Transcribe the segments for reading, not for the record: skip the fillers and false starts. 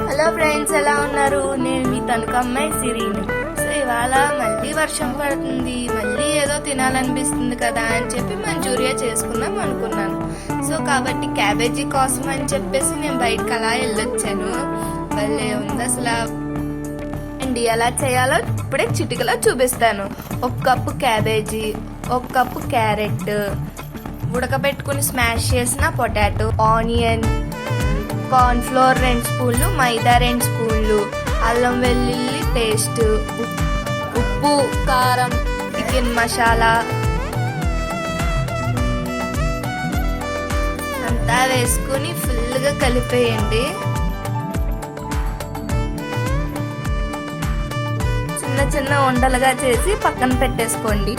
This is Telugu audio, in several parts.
హలో ఫ్రెండ్స్, ఎలా ఉన్నారు? నేను మీ తణుకమ్మాయి సిరిని. సో ఇవాళ మళ్ళీ వర్షం పడుతుంది, మళ్ళీ ఏదో తినాలనిపిస్తుంది కదా అని చెప్పి మంచూరియా చేసుకుందాం అనుకున్నాను. సో కాబట్టి క్యాబేజీ కోసం అని చెప్పేసి నేను బయటకు అలా వెళ్ళొచ్చాను. భలే ఉంది అసలు. అండి ఎలా చేయాలో ఇప్పుడే చిటికలో చూపిస్తాను. 1 కప్పు క్యాబేజీ, 1 కప్పు క్యారెట్, ఉడకబెట్టుకుని స్మాష్ చేసిన పొటాటో, ఆనియన్, కార్న్ ఫ్లోర్ 2 స్పూన్లు, మైదా 2 స్పూన్లు, అల్లం వెల్లుల్లి పేస్ట్, ఉప్పు, కారం, చికెన్ మసాలా అంతా వేసుకుని ఫుల్గా కలిపేయండి. చిన్న చిన్న ఉండలుగా చేసి పక్కన పెట్టేసుకోండి.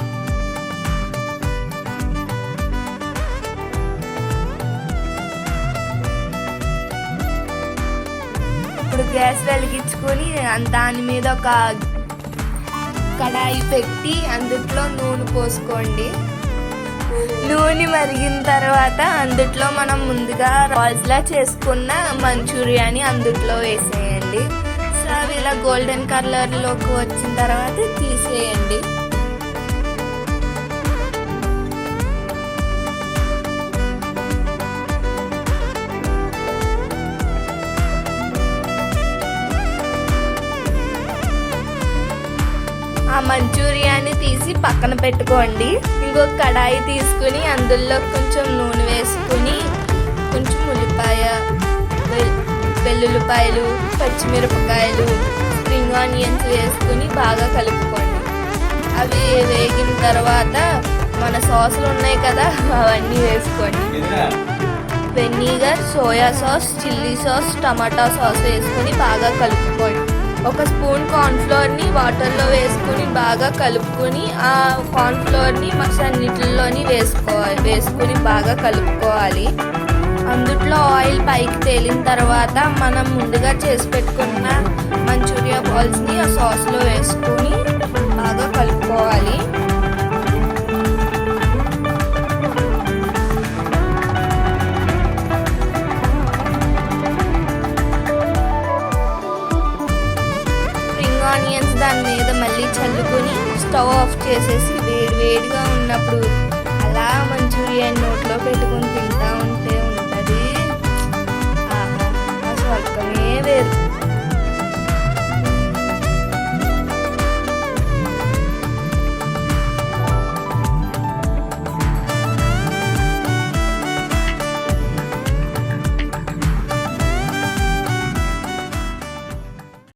ఇప్పుడు గ్యాస్ వెలిగించుకొని దాని మీద ఒక కడాయి పెట్టి అందుట్లో నూనె పోసుకోండి. నూనె మరిగిన తర్వాత అందుట్లో మనం ముందుగా రాల్స్లా చేసుకున్న మంచూరియాని అందుట్లో వేసేయండి. సో అవి ఇలా గోల్డెన్ కలర్లోకి వచ్చిన తర్వాత తీసేయండి. ఆ మంచూరియాని తీసి పక్కన పెట్టుకోండి. ఇంకొక కడాయి తీసుకుని అందులో కొంచెం నూనె వేసుకుని కొంచెం ఉల్లిపాయ, వెల్లుల్లిపాయలు, పచ్చిమిరపకాయలు, స్ప్రింగ్ ఆనియన్స్ వేసుకుని బాగా కలుపుకోండి. అవి వేగిన తర్వాత మన సాసులు ఉన్నాయి కదా అవన్నీ వేసుకోండి. Vinegar, soya sauce, chilli sauce, టమాటా సాస్ వేసుకుని బాగా కలుపుకోండి. 1 స్పూన్ కార్న్ఫ్లోర్ని వాటర్లో వేసుకుని బాగా కలుపుకొని ఆ కార్న్ఫ్లోర్ని అన్నిటిలోని వేసుకుని బాగా కలుపుకోవాలి. అందుట్లో ఆయిల్ పైకి తేలిన తర్వాత మనం ముందుగా చేసి పెట్టుకున్న మంచూరియా బాల్స్ని ఆ సాస్లో వేసుకొని బాగా కలుపుకోవాలి. ఆనియన్స్ దాని మీద మళ్ళీ చల్లుకొని స్టవ్ ఆఫ్ చేసేసి వేడిగా ఉన్నప్పుడు అలా మంచూరియన్ నోట్లో పెట్టుకొని తింటే